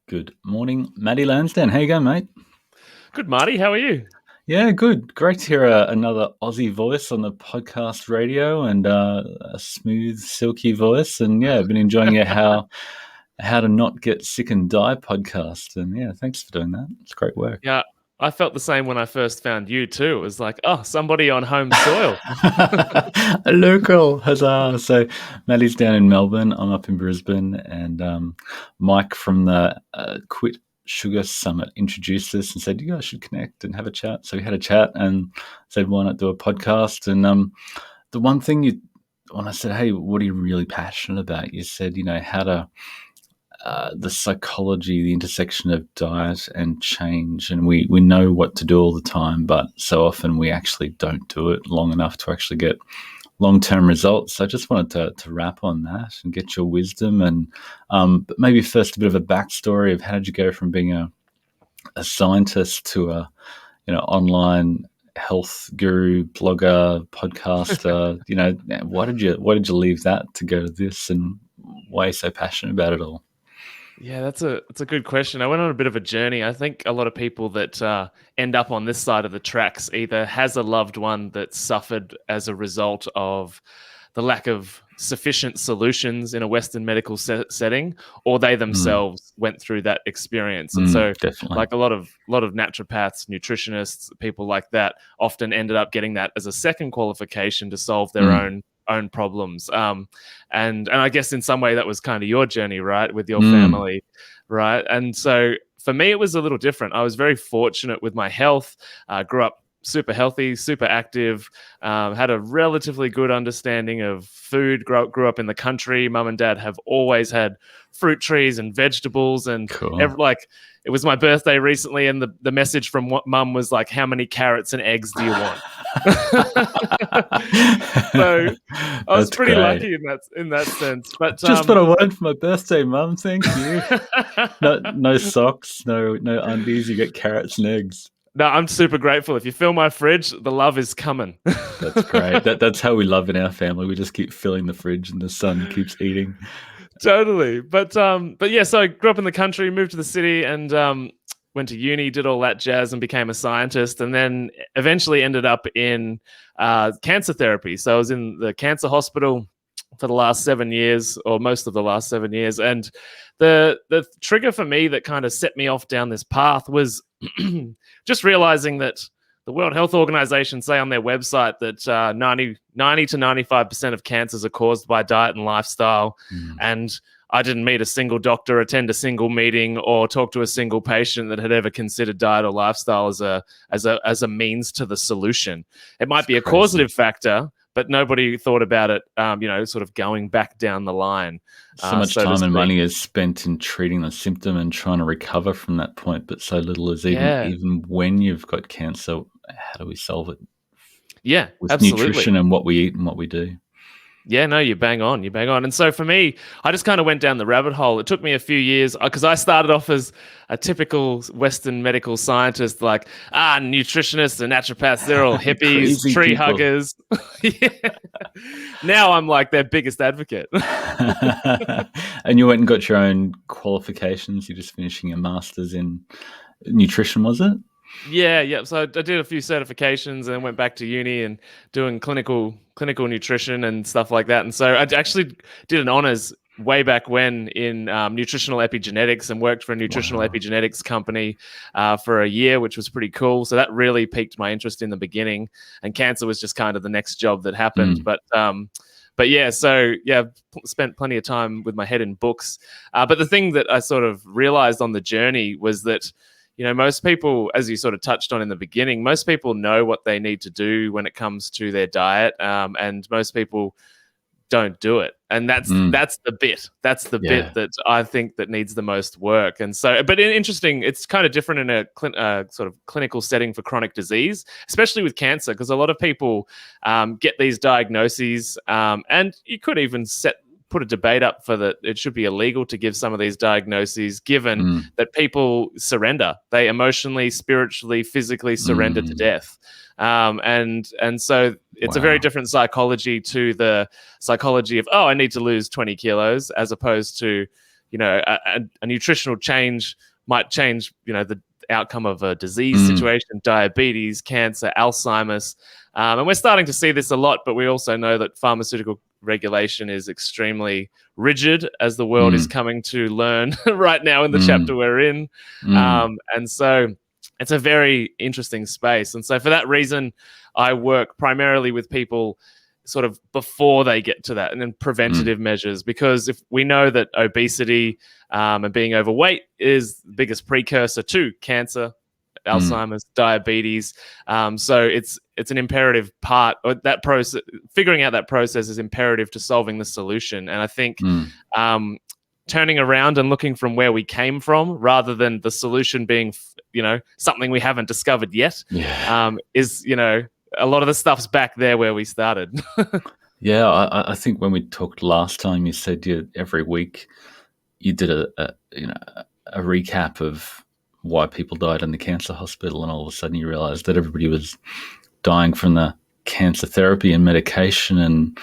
Good morning, Matty Lansdown. How you going, mate? Good, Marty. How are you? Yeah, good. Great to hear another Aussie voice on the podcast radio, and a smooth, silky voice. And yeah, I've been enjoying your how to not get sick and die podcast. And yeah, thanks for doing that. It's great work. Yeah, I felt the same when I first found you too. It was like, oh, somebody on home soil. A local, huzzah! So Matty's down in Melbourne. I'm up in Brisbane, and Mike from the Quit Sugar Summit introduced us and said, you guys should connect and have a chat. So we had a chat and said, why not do a podcast? And the one thing when I said, hey, what are you really passionate about? You said, how to the psychology, the intersection of diet and change. And we know what to do all the time, but so often we actually don't do it long enough to actually get long-term results. So I just wanted to wrap on that and get your wisdom. And but maybe first a bit of a backstory of how did you go from being a scientist to a online health guru, blogger, podcaster. Why did you leave that to go to this, and why are you so passionate about it all? Yeah, that's a good question. I went on a bit of a journey. I think a lot of people that end up on this side of the tracks either has a loved one that suffered as a result of the lack of sufficient solutions in a Western medical setting, or they themselves went through that experience. And so, definitely. like a lot of naturopaths, nutritionists, people like that, often ended up getting that as a second qualification to solve their own problems. And I guess in some way that was kind of your journey, right, with your family, right? And so for me, it was a little different. I was very fortunate with my health. Grew up super healthy, super active, had a relatively good understanding of food, grew up in the country. Mum and dad have always had fruit trees and vegetables, and cool. It was my birthday recently, and the message from mum was like, how many carrots and eggs do you want? So I was pretty lucky in that sense. But just what I wanted for my birthday, Mum. Thank you. No socks, no undies. You get carrots and eggs. No, I'm super grateful. If you fill my fridge, the love is coming. That's great. That's how we love in our family. We just keep filling the fridge, and the son keeps eating. Totally. But yeah, so I grew up in the country, moved to the city, and went to uni, did all that jazz, and became a scientist, and then eventually ended up in cancer therapy. So I was in the cancer hospital for the last 7 years, or most of the last 7 years. And the trigger for me that kind of set me off down this path was just realizing that the World Health Organization say on their website that 90 to 95% of cancers are caused by diet and lifestyle. And I didn't meet a single doctor, attend a single meeting, or talk to a single patient that had ever considered diet or lifestyle as a means to the solution. It might be a causative factor, but nobody thought about it, sort of going back down the line. So much time and money is spent in treating the symptom and trying to recover from that point, but so little is even when you've got cancer, how do we solve it? Yeah, with absolutely. Nutrition and what we eat and what we do. Yeah, no, you bang on. And so for me, I just kind of went down the rabbit hole. It took me a few years because I started off as a typical Western medical scientist, like, nutritionists and naturopaths, they're all hippies, tree huggers. Now I'm like their biggest advocate. And you went and got your own qualifications. You're just finishing a master's in nutrition, was it? Yeah. So I did a few certifications and went back to uni and doing clinical nutrition and stuff like that. And so I actually did an honors way back when in nutritional epigenetics, and worked for a nutritional epigenetics company for a year, which was pretty cool. So that really piqued my interest in the beginning, and cancer was just kind of the next job that happened. But yeah, so yeah, spent plenty of time with my head in books. But the thing that I sort of realized on the journey was that, most people, as you sort of touched on in the beginning, most people know what they need to do when it comes to their diet, and most people don't do it. And that's the bit. That's the bit that I think that needs the most work. And so, but interesting, it's kind of different in a sort of clinical setting for chronic disease, especially with cancer, because a lot of people get these diagnoses, and you could even put a debate up for that it should be illegal to give some of these diagnoses, given that people surrender. They emotionally, spiritually, physically surrender to death. And so it's a very different psychology to the psychology of, I need to lose 20 kilos, as opposed to, a nutritional change might change, the outcome of a disease situation, diabetes, cancer, Alzheimer's. And we're starting to see this a lot, but we also know that pharmaceutical regulation is extremely rigid, as the world is coming to learn right now in the chapter we're in. And so it's a very interesting space. And so for that reason, I work primarily with people sort of before they get to that, and then preventative measures, because if we know that obesity and being overweight is the biggest precursor to cancer, Alzheimer's, diabetes. So it's an imperative part, or that process, figuring out that process is imperative to solving the solution. And I think turning around and looking from where we came from, rather than the solution being, something we haven't discovered yet, is, a lot of the stuff's back there where we started. Yeah, I think when we talked last time, you said every week you did a recap of why people died in the cancer hospital, and all of a sudden you realized that everybody was dying from the cancer therapy and medication, and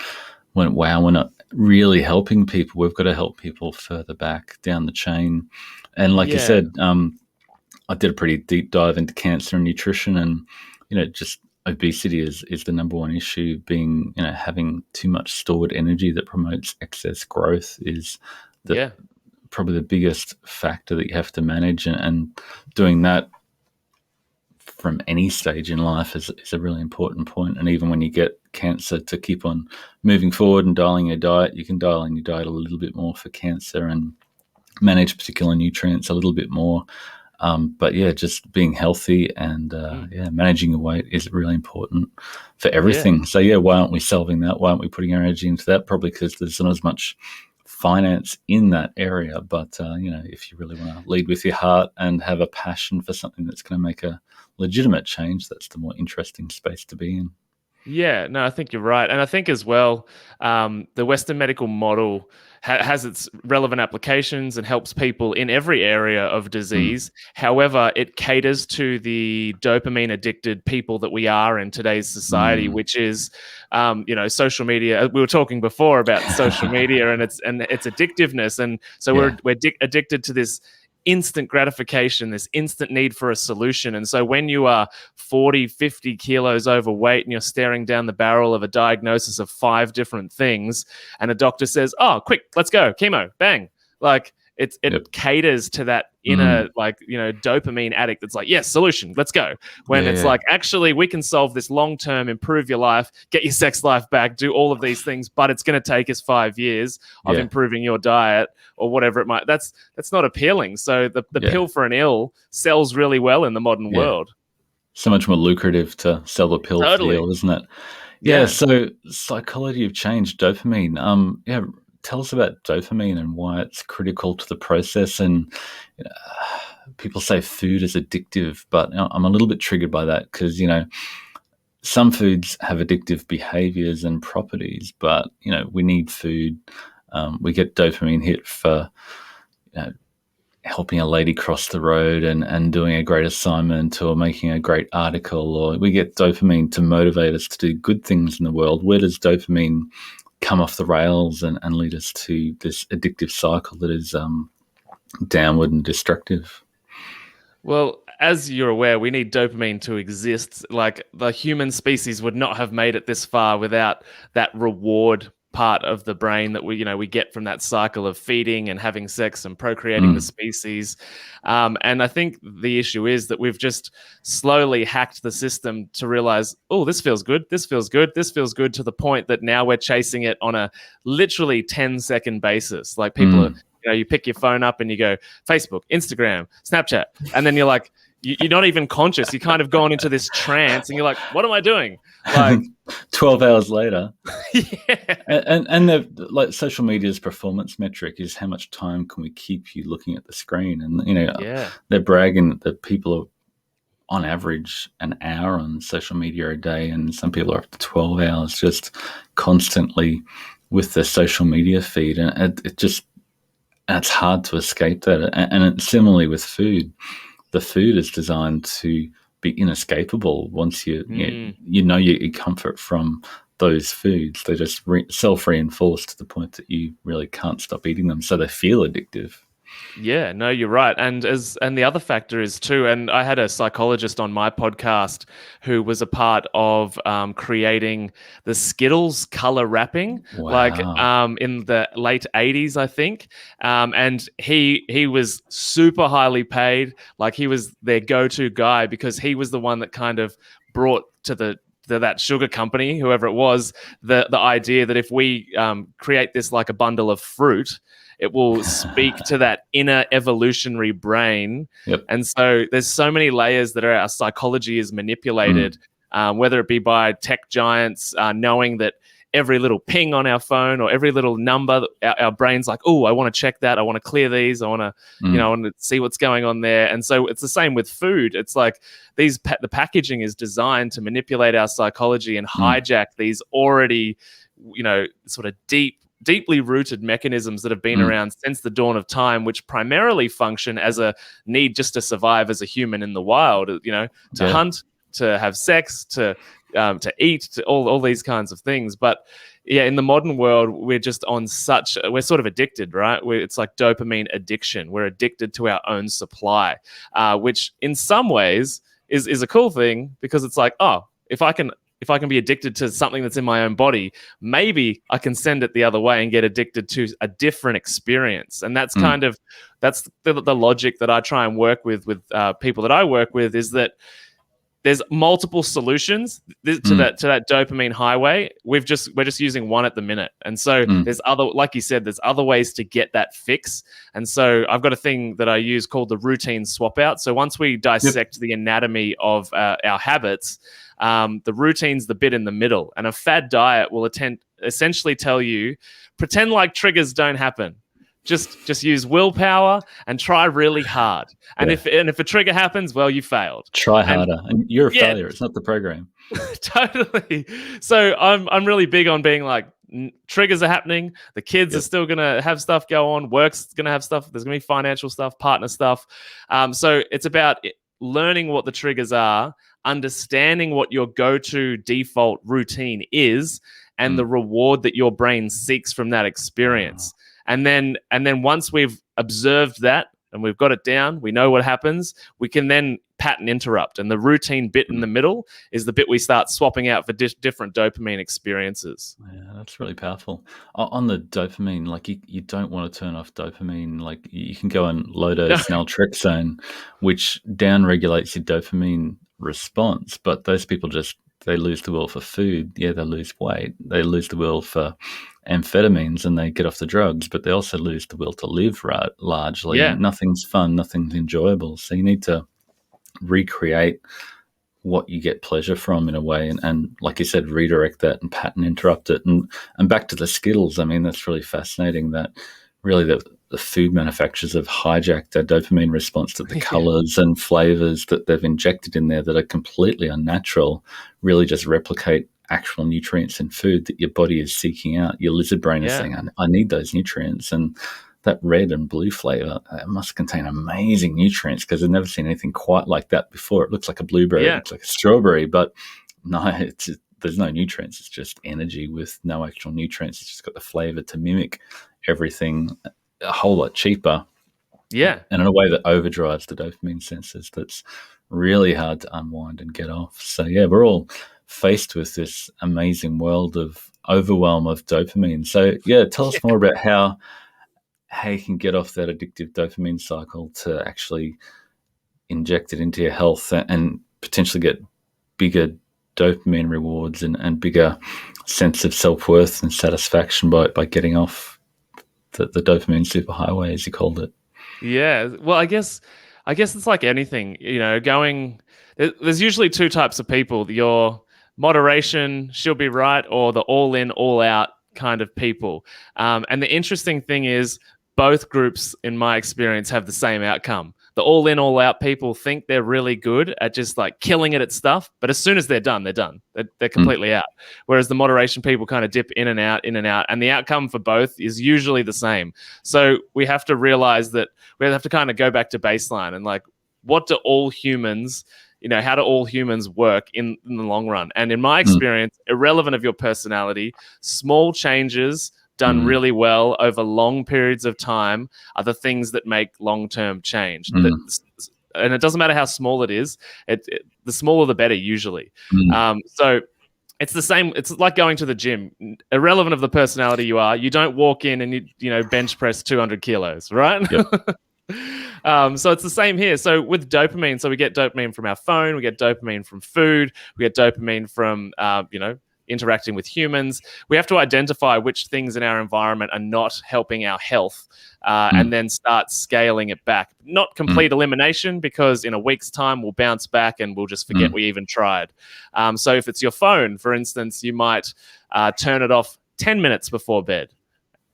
went, wow, we're not really helping people. We've got to help people further back down the chain. And like you said, I did a pretty deep dive into cancer and nutrition, and just obesity is the number one issue. Being having too much stored energy that promotes excess growth is probably the biggest factor that you have to manage, and doing that from any stage in life is a really important point. And even when you get cancer, to keep on moving forward and dialing your diet, you can dial in your diet a little bit more for cancer and manage particular nutrients a little bit more. But just being healthy and managing your weight is really important for everything. So why aren't we solving that? Why aren't we putting our energy into that? Probably because there's not as much finance in that area. But if you really want to lead with your heart and have a passion for something that's going to make a legitimate change, that's the more interesting space to be in. Yeah, no, I think you're right. And I think as well, the Western medical model has its relevant applications and helps people in every area of disease. However, it caters to the dopamine addicted people that we are in today's society, which is, social media. We were talking before about social media and its addictiveness. And so we're addicted to this instant gratification, this instant need for a solution. And so when you are 40, 50 kilos overweight and you're staring down the barrel of a diagnosis of 5 different things, and a doctor says, oh, quick, let's go, chemo, bang. Like it caters to that inner, dopamine addict that's like, yes, solution, let's go. When it's like, actually, we can solve this long-term, improve your life, get your sex life back, do all of these things, but it's going to take us 5 years of improving your diet or whatever it might. That's not appealing. So the pill for an ill sells really well in the modern world. So much more lucrative to sell the pill for the ill, isn't it? Yeah. So psychology of change, dopamine. Tell us about dopamine and why it's critical to the process. And people say food is addictive, but I'm a little bit triggered by that because, some foods have addictive behaviors and properties, but, we need food. We get dopamine hit for helping a lady cross the road and doing a great assignment or making a great article, or we get dopamine to motivate us to do good things in the world. Where does dopamine come off the rails and lead us to this addictive cycle that is downward and destructive? Well, as you're aware, we need dopamine to exist. Like, the human species would not have made it this far without that reward part of the brain that we get from that cycle of feeding and having sex and procreating the species. And I think the issue is that we've just slowly hacked the system to realize, oh, this feels good, this feels good, this feels good, to the point that now we're chasing it on a literally 10-second basis. Like, people are, you pick your phone up and you go Facebook, Instagram, Snapchat, and then you're like, you're not even conscious. You kind of gone into this trance and you're like, what am I doing? Like 12 hours later. And like, social media's performance metric is how much time can we keep you looking at the screen. And, they're bragging that people are on average an hour on social media a day. And some people are up to 12 hours just constantly with the social media feed. And it's hard to escape that. And it's similarly with food. The food is designed to be inescapable once you comfort from those foods. They just self-reinforce to the point that you really can't stop eating them, so they feel addictive. Yeah, no, you're right. And the other factor is too, and I had a psychologist on my podcast who was a part of creating the Skittles color wrapping, like Wow. in the late 80s, I think. And he was super highly paid. Like he was their go-to guy because he was the one that kind of brought to that sugar company, whoever it was, the idea that if we create this like a bundle of fruit, it will speak to that inner evolutionary brain. Yep. And so there's so many layers that our psychology is manipulated, whether it be by tech giants, knowing that every little ping on our phone or every little number, our brain's like, oh, I want to check that. I want to clear these. I want to, I want to see what's going on there. And so it's the same with food. It's like the packaging is designed to manipulate our psychology and hijack these already, sort of deeply rooted mechanisms that have been around since the dawn of time, which primarily function as a need just to survive as a human in the wild, to hunt, to have sex, to eat, to all these kinds of things. But yeah, in the modern world, we're just we're sort of addicted, right? It's like dopamine addiction. We're addicted to our own supply, which in some ways is a cool thing, because it's like, oh, if I can be addicted to something that's in my own body, maybe I can send it the other way and get addicted to a different experience. And that's that's the logic that I try and work with people that I work with, is that there's multiple solutions to that dopamine highway. We're just using one at the minute. And so there's like you said, there's other ways to get that fix. And so I've got a thing that I use called the routine swap out. So once we dissect the anatomy of our habits, the routine's the bit in the middle, and a fad diet will essentially tell you, pretend like triggers don't happen. Just use willpower and try really hard. And if a trigger happens, well, you failed. Try harder, and you're a failure. It's not the program. Totally. So I'm really big on being like, triggers are happening. The kids are still gonna have stuff go on. Work's gonna have stuff. There's gonna be financial stuff, partner stuff. So it's about learning what the triggers are, understanding what your go-to default routine is, and the reward that your brain seeks from that experience. And then once we've observed that and we've got it down, we know what happens, we can then pattern interrupt. And the routine bit in the middle is the bit we start swapping out for different dopamine experiences. Yeah, that's really powerful. On the dopamine, like you don't want to turn off dopamine. Like you can go on low-dose naltrexone, which down-regulates your dopamine response. But those people they lose the will for food. Yeah, they lose weight. They lose the will for amphetamines and they get off the drugs, but they also lose the will to live, largely. Yeah. Nothing's fun, nothing's enjoyable. So you need to recreate what you get pleasure from in a way, and like you said, redirect that and pattern interrupt it. And back to the Skittles, I mean, that's really fascinating that really the food manufacturers have hijacked our dopamine response to the colors and flavors that they've injected in there that are completely unnatural, really just replicate actual nutrients in food that your body is seeking out. Your lizard brain is saying, I need those nutrients. And that red and blue flavor must contain amazing nutrients, because I've never seen anything quite like that before. It looks like a blueberry, it looks like a strawberry, but no, there's no nutrients. It's just energy with no actual nutrients. It's just got the flavor to mimic everything a whole lot cheaper. Yeah. And in a way that overdrives the dopamine senses that's really hard to unwind and get off. So yeah, we're all faced with this amazing world of overwhelm of dopamine. So yeah, tell us more about how you can get off that addictive dopamine cycle to actually inject it into your health and potentially get bigger dopamine rewards and bigger sense of self-worth and satisfaction by getting off the dopamine superhighway, as you called it. Yeah. Well, I guess it's like anything, there's usually two types of people. Your moderation, she'll be right, or the all in, all out kind of people. And the interesting thing is both groups, in my experience, have the same outcome. The all in, all out people think they're really good at just like killing it at stuff. But as soon as they're done, they're done. They're completely out. Whereas the moderation people kind of dip in and out. And the outcome for both is usually the same. So we have to realize that we have to kind of go back to baseline and like, what do all humans how do all humans work in the long run? And in my experience, irrelevant of your personality, small changes done really well over long periods of time are the things that make long-term change. And it doesn't matter how small it is, the smaller the better usually. So it's the same. It's like going to the gym. Irrelevant of the personality you are, you don't walk in and you bench press 200 kilos, right? Yep. So it's the same here. So with dopamine, so we get dopamine from our phone, we get dopamine from food, we get dopamine from interacting with humans. We have to identify which things in our environment are not helping our health, and then start scaling it back. Not complete elimination, because in a week's time we'll bounce back and we'll just forget we even tried. So if it's your phone, for instance, you might turn it off 10 minutes before bed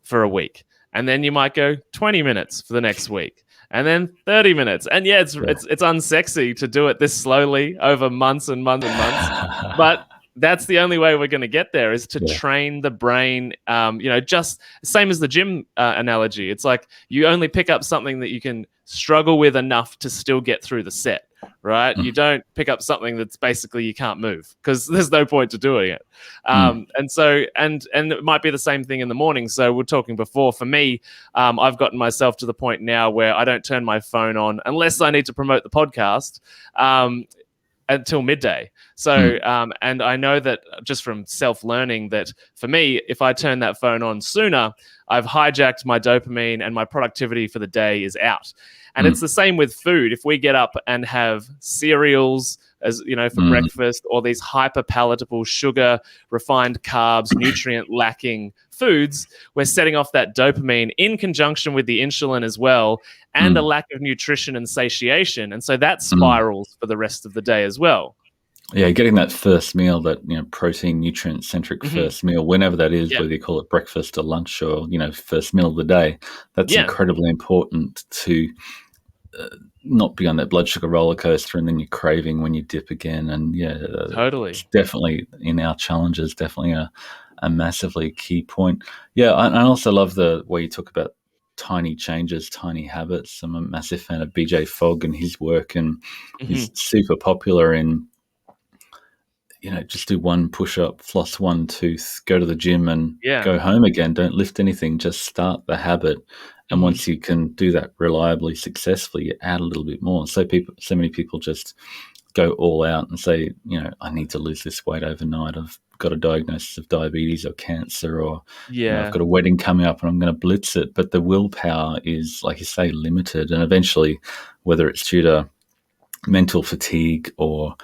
for a week, and then you might go 20 minutes for the next week, and then 30 minutes. And it's unsexy to do it this slowly over months and months and months, but that's the only way we're going to get there, is to train the brain. Just same as the gym analogy. It's like you only pick up something that you can struggle with enough to still get through the set, right? You don't pick up something that's basically you can't move, because there's no point to doing it. And it might be the same thing in the morning. So we're talking before. For me, I've gotten myself to the point now where I don't turn my phone on unless I need to promote the podcast. Until midday. So, and I know that just from self-learning that for me, if I turn that phone on sooner, I've hijacked my dopamine and my productivity for the day is out. And it's the same with food. If we get up and have cereals, as for breakfast, or these hyper palatable sugar, refined carbs, nutrient lacking foods, we're setting off that dopamine in conjunction with the insulin as well, and a lack of nutrition and satiation. And so that spirals for the rest of the day as well. Yeah, getting that first meal, that protein, nutrient centric first meal, whenever that is, whether you call it breakfast or lunch or first meal of the day, that's incredibly important to not be on that blood sugar roller coaster, and then you're craving when you dip again. And totally, it's definitely in our challenges, definitely a massively key point. Yeah, I also love the way you talk about tiny changes, tiny habits. I'm a massive fan of BJ Fogg and his work, and he's super popular in just do one push-up, floss one tooth, go to the gym and go home again. Don't lift anything, just start the habit. And once you can do that reliably, successfully, you add a little bit more. So many people just go all out and say, I need to lose this weight overnight. I've got a diagnosis of diabetes or cancer, or I've got a wedding coming up and I'm going to blitz it. But the willpower is, like you say, limited. And eventually, whether it's due to mental fatigue or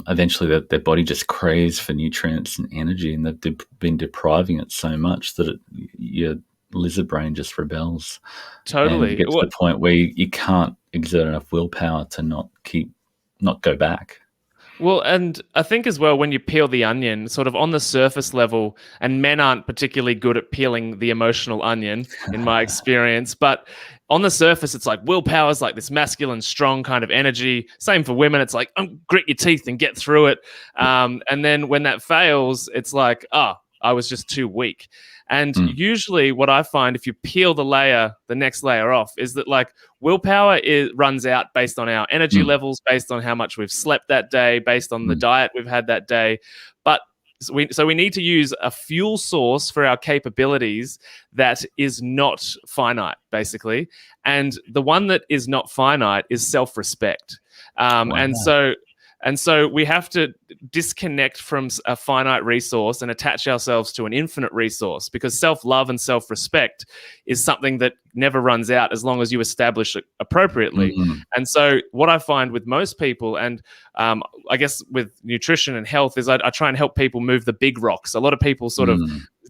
eventually their body just craves for nutrients and energy, and they've been depriving it so much that your lizard brain just rebels. Totally. And you get to the point where you can't exert enough willpower to not go back. Well, and I think as well, when you peel the onion, sort of on the surface level, and men aren't particularly good at peeling the emotional onion, in my experience, but on the surface, it's like willpower is like this masculine, strong kind of energy. Same for women. It's like, grit your teeth and get through it. And then when that fails, it's like, I was just too weak. And usually what I find, if you peel the next layer off, is that like willpower runs out based on our energy levels, based on how much we've slept that day, based on the diet we've had that day. But so we need to use a fuel source for our capabilities that is not finite, basically. And the one that is not finite is self-respect. And so we have to disconnect from a finite resource and attach ourselves to an infinite resource, because self-love and self-respect is something that never runs out as long as you establish it appropriately. And so what I find with most people, and I guess with nutrition and health, is I try and help people move the big rocks. A lot of people sort of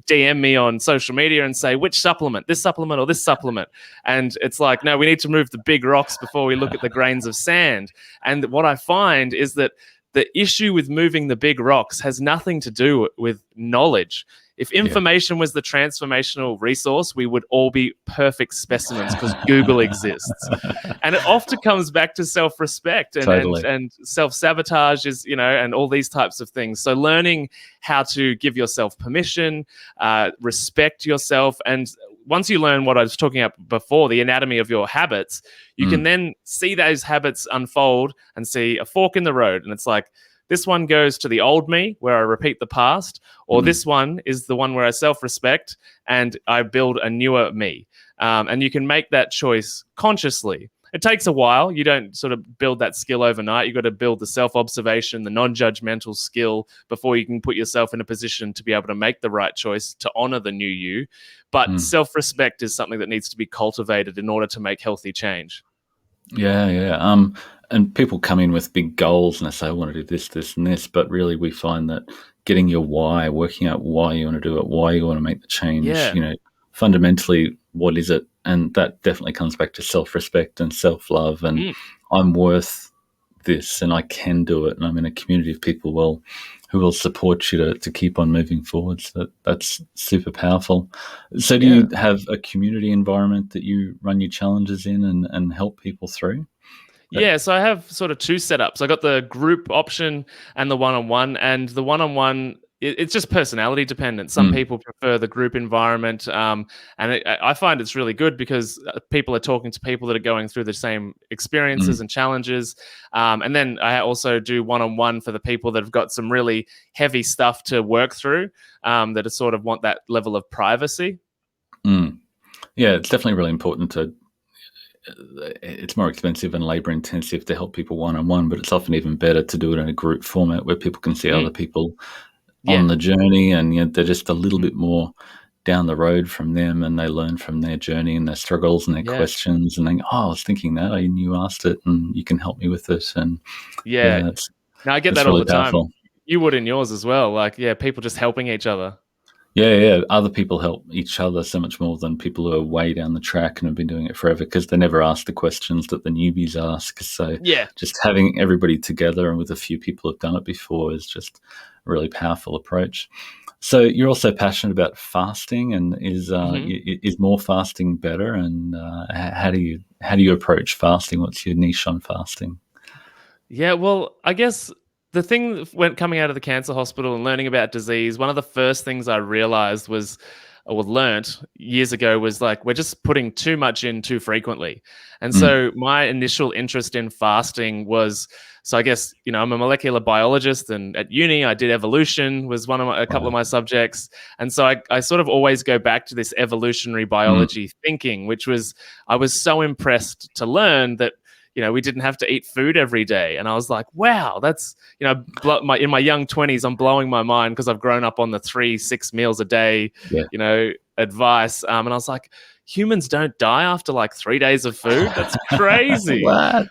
DM me on social media and say, which supplement, this supplement or this supplement? And it's like, no, we need to move the big rocks before we look at the grains of sand. And what I find is that the issue with moving the big rocks has nothing to do with knowledge. If information was the transformational resource, we would all be perfect specimens, because Google exists. And it often comes back to self-respect and self-sabotage is, and all these types of things. So learning how to give yourself permission, respect yourself, and once you learn what I was talking about before, the anatomy of your habits, you can Mm. then see those habits unfold and see a fork in the road. And it's like, this one goes to the old me where I repeat the past, or this one is the one where I self-respect and I build a newer me. And you can make that choice consciously. It takes a while. You don't sort of build that skill overnight. You've got to build the self-observation, the non-judgmental skill before you can put yourself in a position to be able to make the right choice to honor the new you. But self-respect is something that needs to be cultivated in order to make healthy change. Yeah. And people come in with big goals and they say, I want to do this, this, and this. But really, we find that getting your why, working out why you want to do it, why you want to make the change, Yeah. Fundamentally, what is it? And that definitely comes back to self-respect and self-love. And I'm worth this and I can do it. And I'm in a community of people who will support you to keep on moving forward. So that's super powerful. So do you have a community environment that you run your challenges in and help people through? Yeah, so I have sort of two setups. I got the group option and the one-on-one. And the one-on-one, it's just personality dependent. Some people prefer the group environment, and I find it's really good because people are talking to people that are going through the same experiences and challenges. And then I also do one-on-one for the people that have got some really heavy stuff to work through, that are sort of want that level of privacy. Yeah, it's definitely really important to. It's more expensive and labor intensive to help people one-on-one, but it's often even better to do it in a group format where people can see other people on the journey, and they're just a little bit more down the road from them, and they learn from their journey and their struggles and their questions, and they go, I was thinking that, and you asked it, and you can help me with it. And now I get that all really the time. powerful. You would in yours as well. Like, people just helping each other. Yeah. Other people help each other so much more than people who are way down the track and have been doing it forever, because they never ask the questions that the newbies ask. So just having everybody together and with a few people who've done it before is just a really powerful approach. So you're also passionate about fasting, and is more fasting better? And how do you approach fasting? What's your niche on fasting? Yeah, well, I guess the thing when coming out of the cancer hospital and learning about disease, one of the first things I realized was, or learnt years ago, was like, we're just putting too much in too frequently. And so my initial interest in fasting was, so I guess, I'm a molecular biologist, and at uni I did evolution, was a couple of my subjects. And so I sort of always go back to this evolutionary biology thinking, which was, I was so impressed to learn that we didn't have to eat food every day. And I was like, wow, that's, in my young 20s, I'm blowing my mind because I've grown up on the 3-6 meals a day, advice. And I was like, humans don't die after like 3 days of food. That's crazy. What?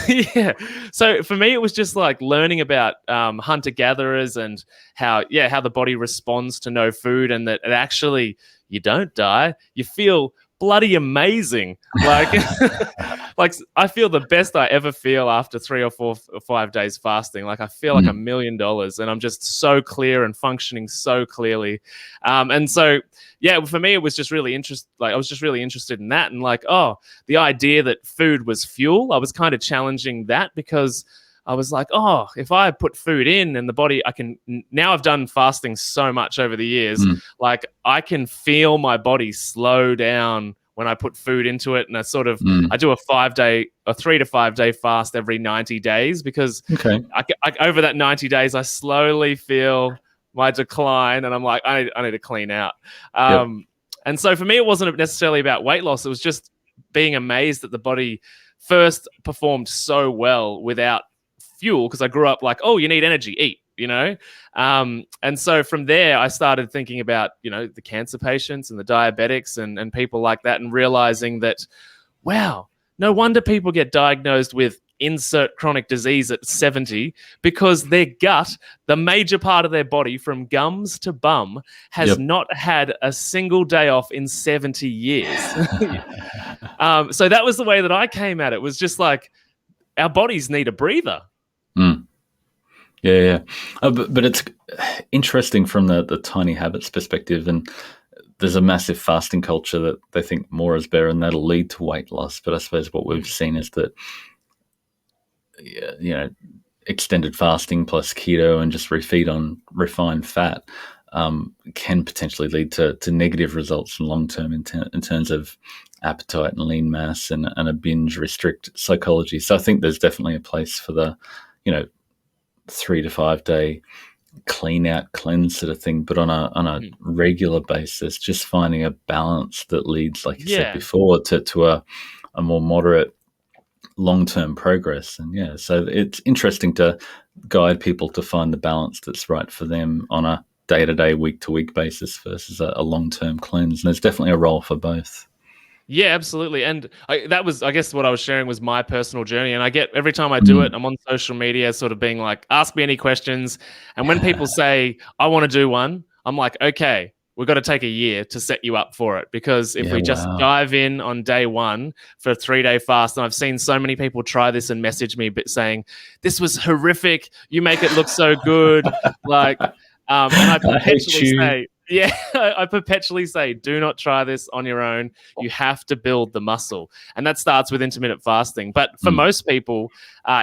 Yeah. So for me, it was just like learning about hunter-gatherers and how the body responds to no food, and that it actually, you don't die. You feel bloody amazing. Like, like I feel the best I ever feel after 3 or 4 or 5 days fasting. Like I feel like $1 million, and I'm just so clear and functioning so clearly. And so, for me, it was just really I was just really interested in that, and like, the idea that food was fuel. I was kind of challenging that, because I was like, if I put food in and the body, now I've done fasting so much over the years, like I can feel my body slow down when I put food into it. And I sort of, I do a 3 to 5 day fast every 90 days, because over that 90 days, I slowly feel my decline, and I'm like, I need to clean out. And so for me, it wasn't necessarily about weight loss. It was just being amazed that the body first performed so well without fuel, because I grew up like, you need energy, eat, and so from there I started thinking about the cancer patients and the diabetics and people like that, and realizing that, wow, no wonder people get diagnosed with insert chronic disease at 70, because their gut, the major part of their body from gums to bum, has not had a single day off in 70 years. So that was the way that I came at it, was just like, our bodies need a breather. Yeah. But it's interesting from the tiny habits perspective, and there's a massive fasting culture that they think more is better, and that'll lead to weight loss. But I suppose what we've seen is that, extended fasting plus keto and just refeed on refined fat can potentially lead to negative results in long term in terms of appetite and lean mass and a binge restrict psychology. So I think there's definitely a place for the, 3 to 5 day clean out cleanse sort of thing, but on a regular basis, just finding a balance that leads, like you said before, to a more moderate long-term progress. And so it's interesting to guide people to find the balance that's right for them on a day-to-day, week-to-week basis versus a long-term cleanse. And there's definitely a role for both. Yeah, absolutely. And that was, I guess, what I was sharing was my personal journey. And I get, every time I do it, I'm on social media sort of being like, ask me any questions. And when people say, I want to do one, I'm like, okay, we've got to take a year to set you up for it. Because if we just dive in on day one for a 3-day fast, and I've seen so many people try this and message me saying, this was horrific. You make it look so good. Like, and I perpetually say, I perpetually say, do not try this on your own. You have to build the muscle. And that starts with intermittent fasting. But for most people,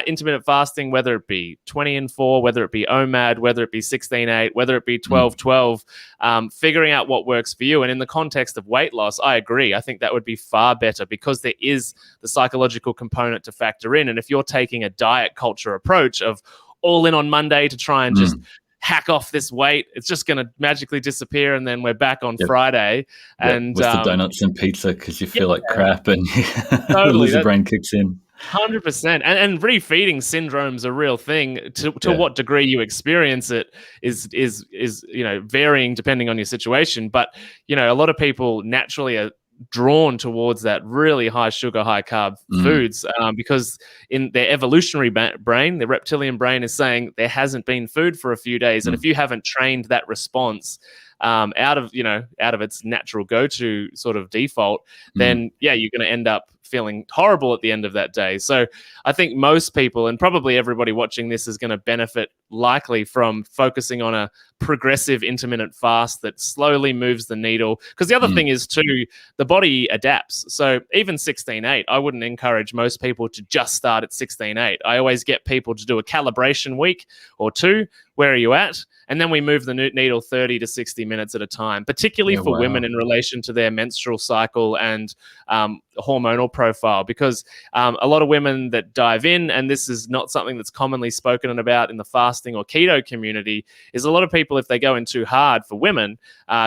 intermittent fasting, whether it be 20-4, whether it be OMAD, whether it be 16-8, whether it be 12-12, figuring out what works for you. And in the context of weight loss, I agree. I think that would be far better because there is the psychological component to factor in. And if you're taking a diet culture approach of all in on Monday to try and just hack off this weight, it's just going to magically disappear, and then we're back on Friday. And with the donuts and pizza because you feel like crap and the loser brain kicks in. 100%. And refeeding syndrome's a real thing. To what degree you experience it is varying depending on your situation. But a lot of people naturally are drawn towards that really high sugar, high carb foods because in their evolutionary brain, the reptilian brain is saying there hasn't been food for a few days. And if you haven't trained that response out of its natural go-to sort of default, then you're going to end up feeling horrible at the end of that day. So I think most people, and probably everybody watching this, is going to benefit likely from focusing on a progressive intermittent fast that slowly moves the needle. Because the other thing is too, the body adapts. So even 16-8, I wouldn't encourage most people to just start at 16-8. I always get people to do a calibration week or two. Where are you at? And then we move the needle 30 to 60 minutes at a time, particularly for women in relation to their menstrual cycle and hormonal profile, because a lot of women that dive in, and this is not something that's commonly spoken about in the fasting or keto community, is a lot of people, if they go in too hard for women,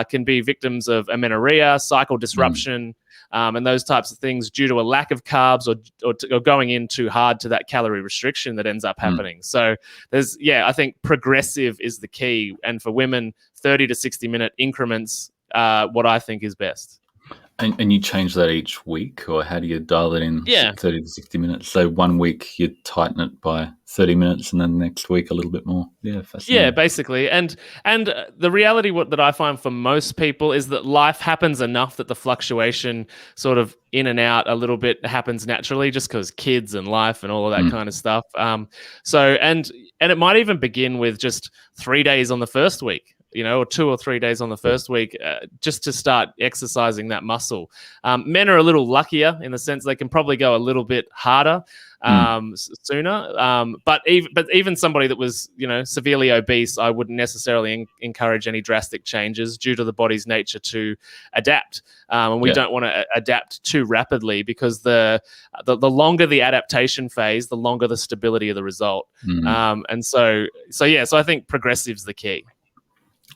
can be victims of amenorrhea, cycle disruption, and those types of things due to a lack of carbs or going in too hard to that calorie restriction that ends up happening. So I think progressive is the key. And for women, 30 to 60 minute increments, what I think is best. And you change that each week, or how do you dial it in? 30 to 60 minutes. So 1 week you tighten it by 30 minutes, and then the next week a little bit more. Yeah, fascinating. Yeah, basically. And the reality that I find for most people is that life happens enough that the fluctuation sort of in and out a little bit happens naturally, just because kids and life and all of that kind of stuff. So it might even begin with just 3 days on the first week, or 2 or 3 days on the first week, just to start exercising that muscle. Men are a little luckier in the sense they can probably go a little bit harder sooner. But even somebody that was, severely obese, I wouldn't necessarily encourage any drastic changes due to the body's nature to adapt. And we don't want to adapt too rapidly, because the longer the adaptation phase, the longer the stability of the result. And so I think progressive's the key.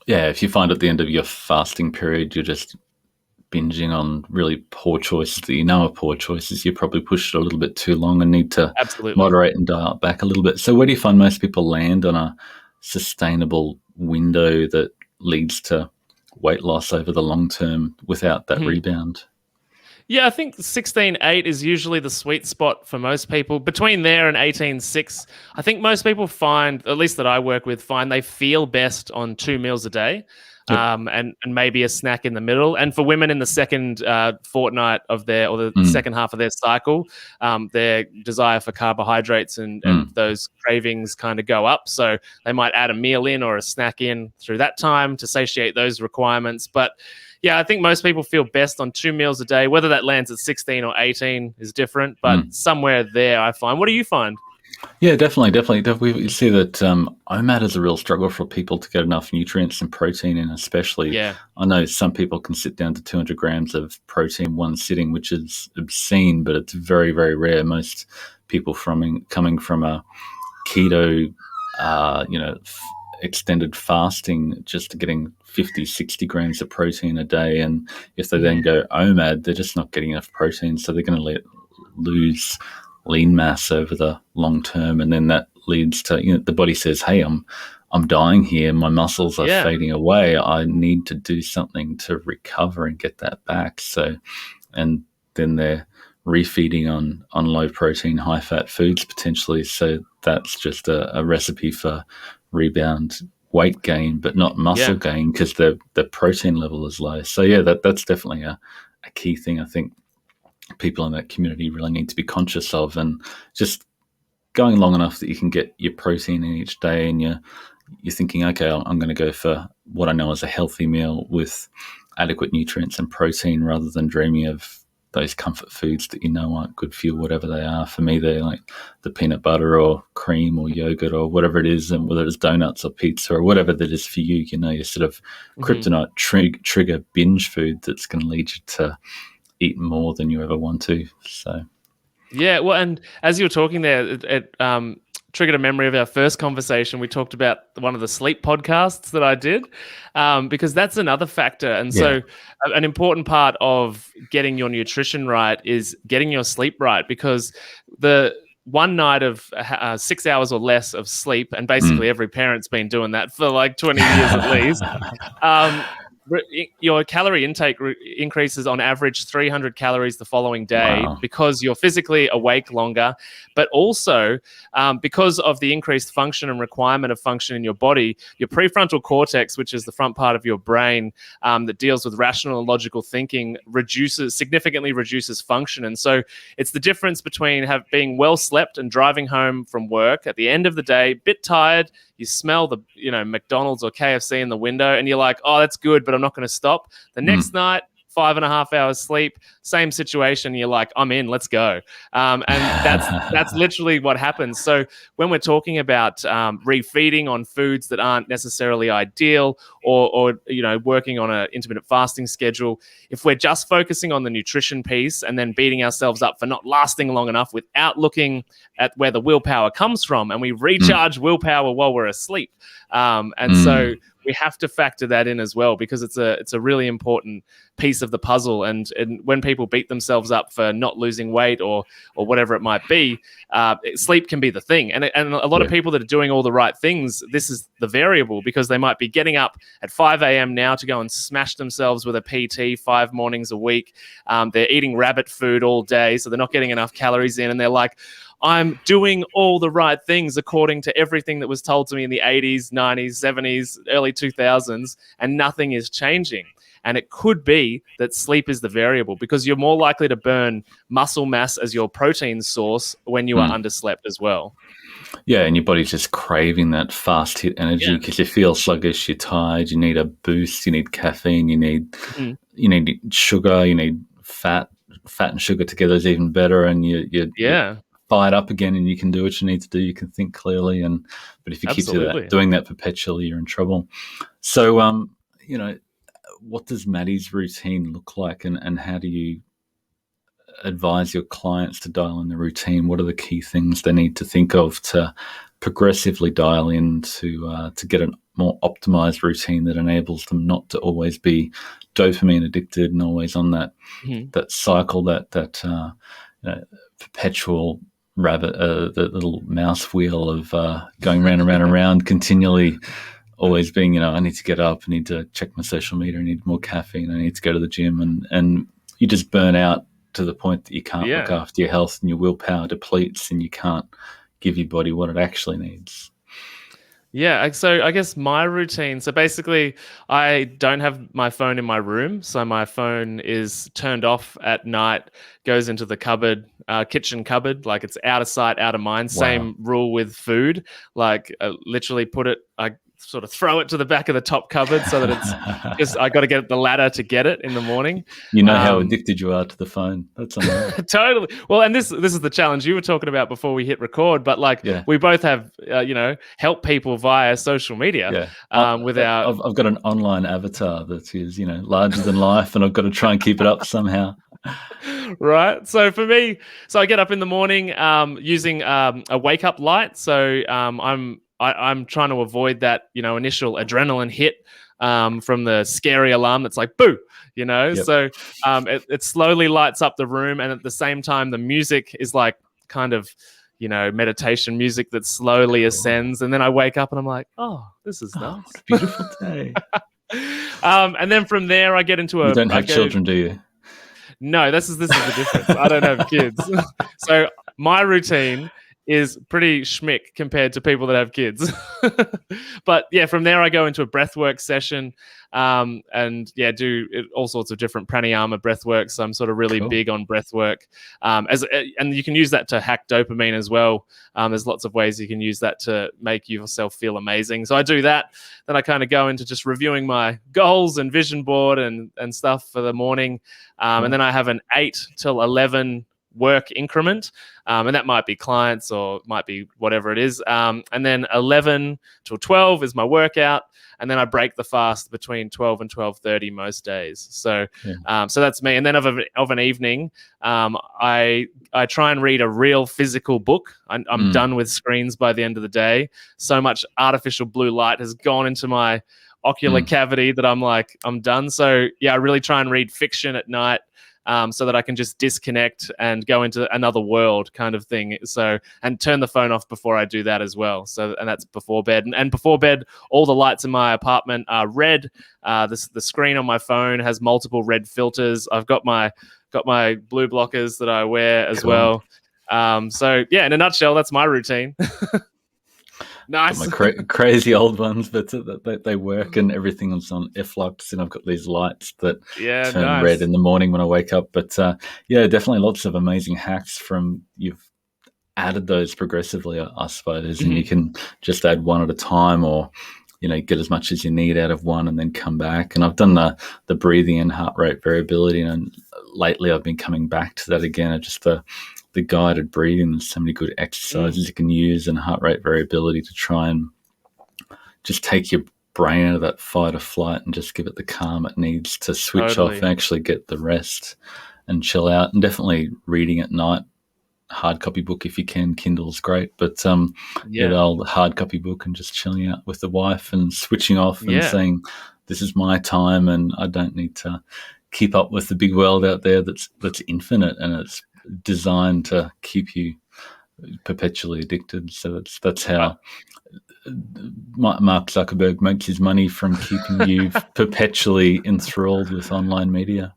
Yeah, if you find at the end of your fasting period you're just binging on really poor choices that are poor choices, you probably pushed it a little bit too long and need to moderate and dial it back a little bit. So where do you find most people land on a sustainable window that leads to weight loss over the long term without that rebound? Yeah, I think 16-8 is usually the sweet spot for most people. Between there and 18-6, I think most people find, at least that I work with, find they feel best on 2 meals a day. And maybe a snack in the middle. And for women in the second fortnight of the second half of their cycle, their desire for carbohydrates and those cravings kind of go up. So they might add a meal in or a snack in through that time to satiate those requirements. But yeah, I think most people feel best on 2 meals a day. Whether that lands at 16 or 18 is different, but somewhere there I find. What do you find? Yeah, definitely. You see that OMAD is a real struggle for people to get enough nutrients and protein in, especially. Yeah. I know some people can sit down to 200 grams of protein one sitting, which is obscene, but it's very, very rare. Most people coming from a keto, extended fasting, just getting 50, 60 grams of protein a day. And if they then go OMAD, they're just not getting enough protein. So they're going to lose lean mass over the long term. And then that leads to, the body says, hey, I'm dying here. My muscles are Yeah. fading away. I need to do something to recover and get that back. So, and then they're refeeding on low protein, high fat foods potentially. So that's just a recipe for rebound weight gain, but not muscle gain because the protein level is low. So yeah, that's definitely a key thing I think people in that community really need to be conscious of, and just going long enough that you can get your protein in each day, and you're thinking, okay, I'm going to go for what I know is a healthy meal with adequate nutrients and protein, rather than dreaming of those comfort foods that aren't good for you, whatever they are. For me, they're like the peanut butter or cream or yogurt or whatever it is, and whether it's donuts or pizza or whatever that is for you, your sort of kryptonite trigger binge food that's going to lead you to eat more than you ever want to. So Yeah, well, and as you were talking there, it triggered a memory of our first conversation. We talked about one of the sleep podcasts that I did, because that's another factor. And so an important part of getting your nutrition right is getting your sleep right, because the one night of 6 hours or less of sleep, and basically every parent's been doing that for like 20 years at least, your calorie intake increases on average 300 calories the following day. Wow. Because you're physically awake longer, but also because of the increased function and requirement of function in your body, your prefrontal cortex, which is the front part of your brain that deals with rational and logical thinking, significantly reduces function. And so it's the difference between being well slept and driving home from work at the end of the day, bit tired. You smell the McDonald's or KFC in the window, and you're like, oh, that's good, but I'm not going to stop. The next night, 5.5 hours sleep, same situation. You're like, I'm in, let's go. And that's literally what happens. So when we're talking about refeeding on foods that aren't necessarily ideal, or working on an intermittent fasting schedule, if we're just focusing on the nutrition piece and then beating ourselves up for not lasting long enough without looking at where the willpower comes from, and we recharge willpower while we're asleep. So we have to factor that in as well, because it's a really important piece of the puzzle. And when people beat themselves up for not losing weight or whatever it might be, sleep can be the thing. And a lot of people that are doing all the right things, this is the variable, because they might be getting up at 5 a.m. now to go and smash themselves with a PT 5 mornings a week. They're eating rabbit food all day, so they're not getting enough calories in. And they're like, I'm doing all the right things according to everything that was told to me in the 80s, 90s, 70s, early 2000s, and nothing is changing. And it could be that sleep is the variable, because you're more likely to burn muscle mass as your protein source when you are underslept as well. Yeah, and your body's just craving that fast hit energy because you feel sluggish, you're tired, you need a boost, you need caffeine, you need sugar, you need fat. Fat and sugar together is even better, and you're fired up again, and you can do what you need to do. You can think clearly, but if you keep doing that perpetually, you're in trouble. So, what does Matty's routine look like, and how do you advise your clients to dial in the routine? What are the key things they need to think of to progressively dial in to get a more optimized routine that enables them not to always be dopamine addicted and always on that cycle, that perpetual rabbit, the little mouse wheel of going round and round and round continually, always being, I need to get up, I need to check my social media, I need more caffeine, I need to go to the gym, and you just burn out to the point that you can't look after your health, and your willpower depletes, and you can't give your body what it actually needs. Yeah, so I guess my routine, so basically I don't have my phone in my room, so my phone is turned off at night, goes into the cupboard, kitchen cupboard, like it's out of sight, out of mind. Wow. Same rule with food, like literally I sort of throw it to the back of the top cupboard so that it's just, I got to get the ladder to get it in the morning. You know how addicted you are to the phone. That's amazing. Totally. Well, and this is the challenge you were talking about before we hit record, but like we both have, help people via social media. Yeah. I've got an online avatar that is, larger than life, and I've got to try and keep it up somehow. Right. So for me, I get up in the morning using a wake up light. So I'm trying to avoid that, initial adrenaline hit from the scary alarm that's like, boo, Yep. So it slowly lights up the room. And at the same time, the music is like kind of, meditation music that slowly ascends. And then I wake up and I'm like, oh, this is nice. What a beautiful day. And then from there, I get into You don't have children, do you? No, this is the difference. I don't have kids. So my routine is pretty schmick compared to people that have kids. But yeah, from there I go into a breathwork session and do all sorts of different pranayama breathwork. So I'm sort of really big on breathwork. And you can use that to hack dopamine as well. There's lots of ways you can use that to make yourself feel amazing. So I do that. Then I kind of go into just reviewing my goals and vision board and stuff for the morning. And then I have an 8 till 11 work increment, and that might be clients or might be whatever it is, and then 11 till 12 is my workout, and then I break the fast between 12 and 12:30 most days. So so that's me. And then of an evening, I try and read a real physical book. I'm done with screens by the end of the day. So much artificial blue light has gone into my ocular cavity that I'm done. So yeah, I really try and read fiction at night. So that I can just disconnect and go into another world kind of thing. So, and turn the phone off before I do that as well. So, and that's before bed. And before bed, all the lights in my apartment are red. The screen on my phone has multiple red filters. I've got my blue blockers that I wear as well. So yeah, in a nutshell, that's my routine. Nice. My crazy old ones, but they work, and everything is on F-lux, and I've got these lights that turn red in the morning when I wake up. But definitely lots of amazing hacks from you've added those progressively, I suppose, and you can just add one at a time, or get as much as you need out of one and then come back. And I've done the breathing and heart rate variability, and lately I've been coming back to that again, just the guided breathing. There's so many good exercises you can use, and heart rate variability to try and just take your brain out of that fight or flight and just give it the calm it needs to switch off and actually get the rest and chill out. And definitely reading at night, hard copy book if you can. Kindle's great, but the old hard copy book and just chilling out with the wife and switching off and saying, this is my time and I don't need to keep up with the big world out there that's infinite, and it's designed to keep you perpetually addicted. So that's how Mark Zuckerberg makes his money, from keeping you perpetually enthralled with online media.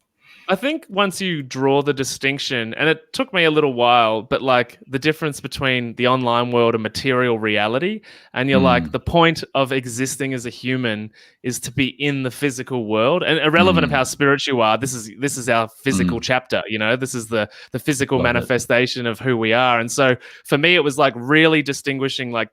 I think once you draw the distinction, and it took me a little while, but like the difference between the online world and material reality, and you're like, the point of existing as a human is to be in the physical world, and irrelevant of how spiritual you are, this is our physical chapter, this is the physical manifestation of who we are. And so for me, it was like really distinguishing, like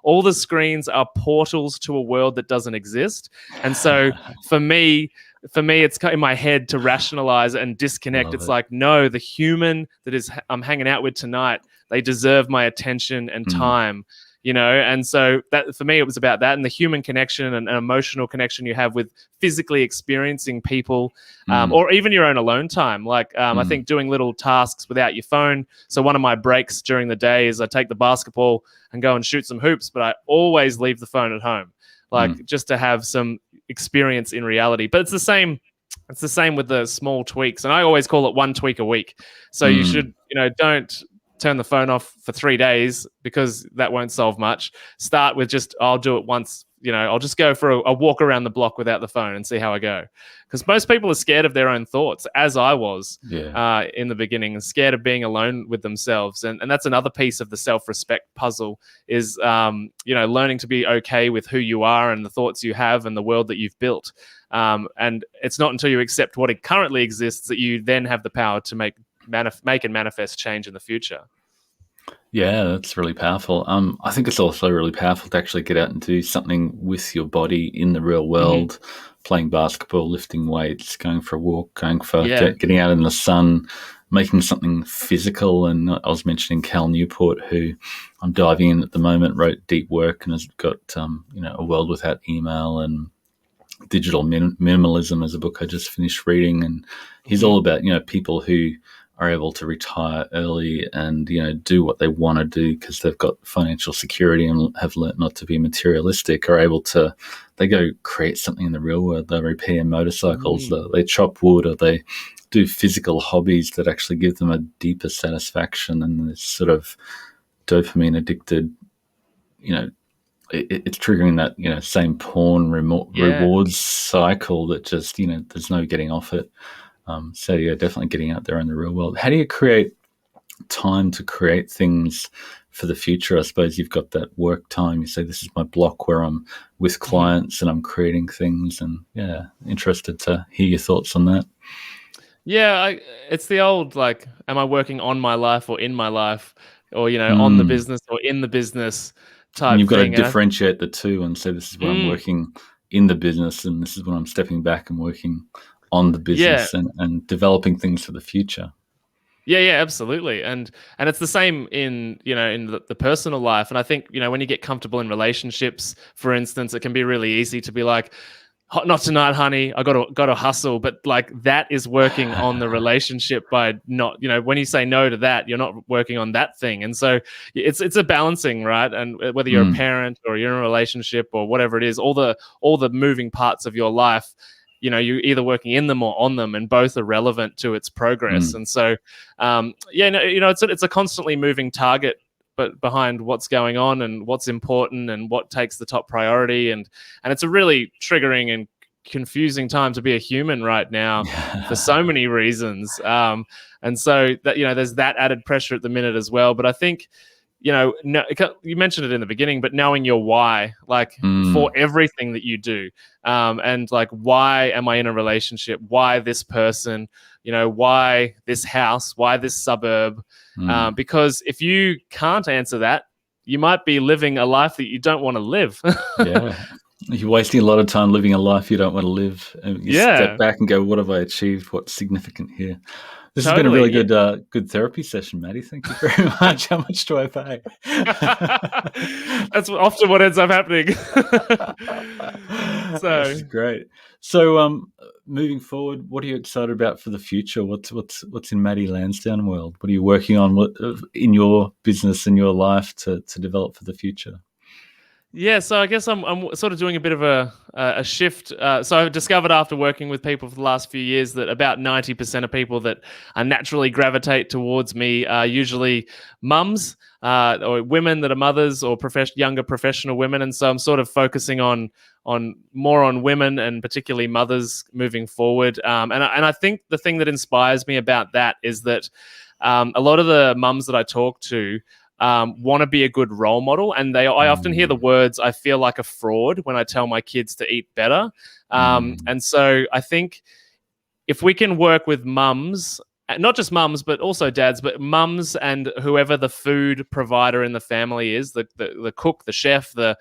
all the screens are portals to a world that doesn't exist. And so for me, it's in my head to rationalize and disconnect. It's like, no, the human that I'm hanging out with tonight, they deserve my attention and time, And so that for me, it was about that, and the human connection and an emotional connection you have with physically experiencing people, or even your own alone time. Like I think doing little tasks without your phone. So one of my breaks during the day is I take the basketball and go and shoot some hoops, but I always leave the phone at home. Just to have some experience in reality. But it's the same with the small tweaks. And I always call it one tweak a week. So you should, don't turn the phone off for 3 days, because that won't solve much. Start with I'll do it once, I'll just go for a walk around the block without the phone and see how I go. Because most people are scared of their own thoughts, as I was in the beginning, and scared of being alone with themselves. And that's another piece of the self-respect puzzle is, learning to be okay with who you are and the thoughts you have and the world that you've built. And it's not until you accept what currently exists that you then have the power to make and manifest change in the future. Yeah, that's really powerful. I think it's also really powerful to actually get out and do something with your body in the real Hmm. world, playing basketball, lifting weights, going for a walk, Yeah. getting out in the sun, making something physical. And I was mentioning Cal Newport, who I'm diving in at the moment, wrote deep work and has got A World Without Email and Digital Minimalism as a book I just finished reading, and he's Hmm. all about people who are able to retire early and do what they want to do because they've got financial security and have learnt not to be materialistic. Are able to they go create something in the real world. They repair motorcycles, Mm. they chop wood, or they do physical hobbies that actually give them a deeper satisfaction than this sort of dopamine addicted you know it's triggering that same porn Yeah. rewards cycle that just there's no getting off it. So yeah, definitely getting out there in the real world. How do you create time to create things for the future? I suppose you've got that work time. You say this is my block where I'm with Hmm. clients and I'm creating things, and yeah, interested to hear your thoughts on that. Yeah, it's the old like, am I working on my life or in my life, or on the Mm. business or in the business And type you've got to thing. And differentiate the two and say this is when I'm mm, working in the business and this is when I'm stepping back and working on the yeah, business and developing things for the future. yeah, absolutely. And it's the same in in the personal life. And I think when you get comfortable in relationships, for instance, it can be really easy to be like, Not tonight, honey. I got to hustle." But like that is working on the relationship by not, when you say no to that, you're not working on that thing. And so it's a balancing, right? And whether you're a Mm, parent or you're in a relationship or whatever it is, all the moving parts of your life, you're either working in them or on them, and both are relevant to its progress. mm. And so, yeah, no, it's a constantly moving target, but behind what's going on and what's important and what takes the top priority. And it's a really triggering and confusing time to be a human right now for so many reasons. And so that there's that added pressure at the minute as well. But I think no, you mentioned it in the beginning, but knowing your why, like for Mm, everything that you do, and like, why am I in a relationship? Why this person? Why this house? Why this suburb? mm. Because if you can't answer that, you might be living a life that you don't want to live. Yeah. You're wasting a lot of time living a life you don't want to live. And you step Yeah, back and go, what have I achieved? What's significant here? This has been a really totally. good therapy session, Matty. Thank you very much. How much do I pay? That's often what ends up happening. This So, is great. So, moving forward, what are you excited about for the future? What's in Matty Lansdown world? What are you working on? What in your business and your life to develop for the future? yeah, so I guess I'm sort of doing a bit of a shift. So I've discovered after working with people for the last few years that about 90% of people that naturally gravitate towards me are usually mums, or women that are mothers, or younger professional women. And so I'm sort of focusing on more on women and particularly mothers moving forward. And I think the thing that inspires me about that is that a lot of the mums that I talk to want to be a good role model, and I often hear the Mm, words, "I feel like a fraud" when I tell my kids to eat better. mm, And so I think if we can work with mums, not just mums, but also dads, but mums and whoever the food provider in the family is, the cook, the chef, the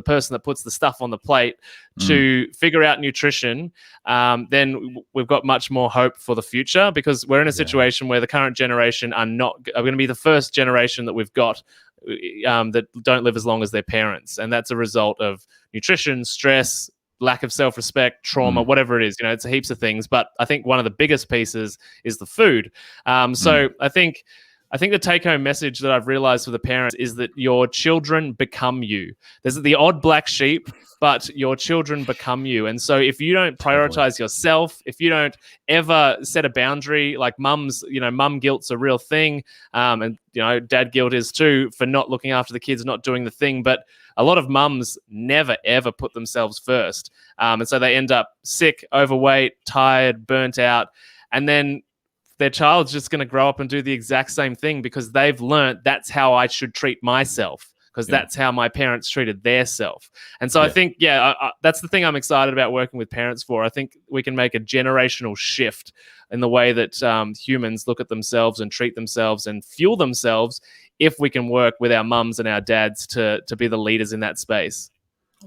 person that puts the stuff on the plate, mm. to figure out nutrition, then we've got much more hope for the future, because we're in a Yeah. situation where the current generation are going to be the first generation that we've got, that don't live as long as their parents, and that's a result of nutrition, stress, lack of self-respect, trauma, Mm, whatever it is. It's heaps of things. But I think one of the biggest pieces is the food. So mm. I think the take-home message that I've realized for the parents is that your children become you. There's the odd black sheep, but your children become you. And so if you don't Totally. prioritize yourself, if you don't ever set a boundary, like mum guilt's a real thing. And dad guilt is too, for not looking after the kids, not doing the thing. But a lot of mums never ever put themselves first. And so they end up sick, overweight, tired, burnt out. And then their child's just going to grow up and do the exact same thing, because they've learned that's how I should treat myself. because Yeah. that's how my parents treated their self. And so I Yeah. think, that's the thing I'm excited about working with parents for. I think we can make a generational shift in the way that humans look at themselves and treat themselves and fuel themselves if we can work with our mums and our dads to be the leaders in that space.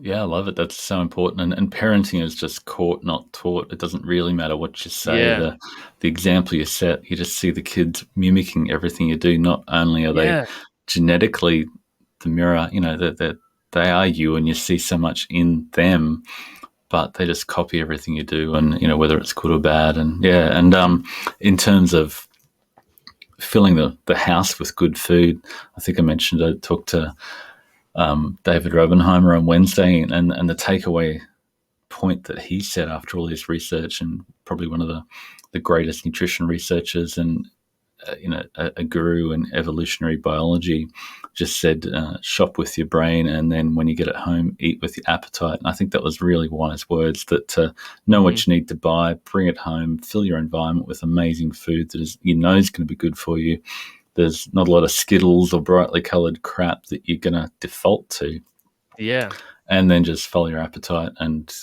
Yeah, I love it. That's so important. And parenting is just caught, not taught. It doesn't really matter what you say. Yeah. The example you set, you just see the kids mimicking everything you do. Not only are they genetically the mirror, that they are you, and you see so much in them, but they just copy everything you do, and whether it's good or bad. And in terms of filling the house with good food, I think I mentioned I talked to David Robenheimer on Wednesday, and the takeaway point that he said after all his research, and probably one of the greatest nutrition researchers, and a guru in evolutionary biology, just said, shop with your brain, and then when you get it home, eat with your appetite. And I think that was really wise words, that know what you need to buy, bring it home, fill your environment with amazing food that is going to be good for you. There's not a lot of Skittles or brightly coloured crap that you're going to default to. Yeah. And then just follow your appetite and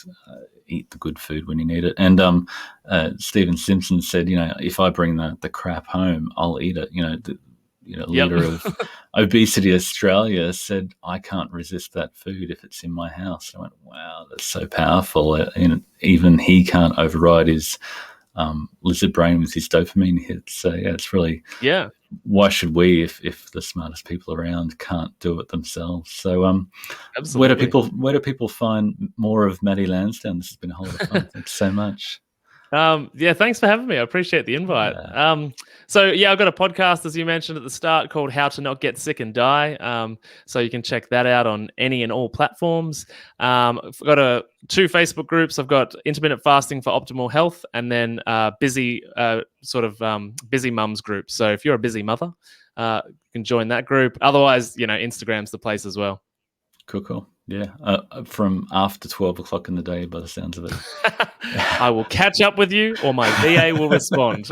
eat the good food when you need it. And Stephen Simpson said, if I bring the crap home, I'll eat it. Leader of Obesity Australia said, I can't resist that food if it's in my house. I went, wow, that's so powerful. Even he can't override his lizard brain with his dopamine hits. So it's really, why should we, if the smartest people around can't do it themselves? So Absolutely. where do people find more of Matty Lansdown? This has been a whole lot of fun. Thanks so much. Thanks for having me. I appreciate the invite. I've got a podcast, as you mentioned at the start, called How to Not Get Sick and Die. So you can check that out on any and all platforms. I've got 2 Facebook groups. I've got Intermittent Fasting for Optimal Health, and then Busy Mums group. So if you're a busy mother, you can join that group. Otherwise, Instagram's the place as well. Cool. Yeah. From after 12 o'clock in the day, by the sounds of it. I will catch up with you, or my VA will respond.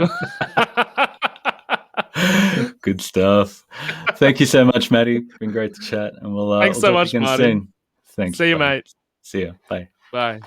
Good stuff. Thank you so much, Matty. It's been great to chat, and we'll Thanks so much, again Marty. soon. Thanks. See you, mate. See you. Bye. Bye.